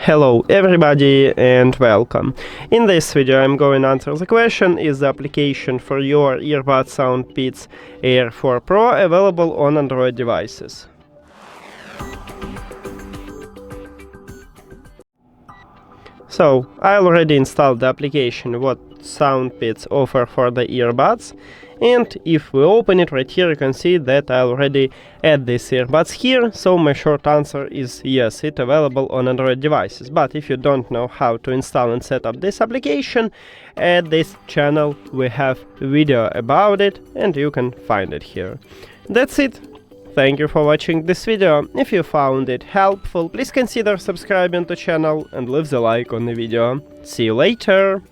Hello everybody and welcome. In this video I'm going to answer the question: is the application for your earbuds SOUNDPEATS AIR 4 Pro available on Android devices? So, I already installed the application what SOUNDPEATS offer for the earbuds, and if we open it right here, you can see that I already add these earbuds here, so my short answer is yes, it's available on Android devices. But if you don't know how to install and set up this application, at this channel we have a video about it, and you can find it here. That's it. Thank you for watching this video. If you found it helpful, please consider subscribing to the channel and leave the like on the video. See you later!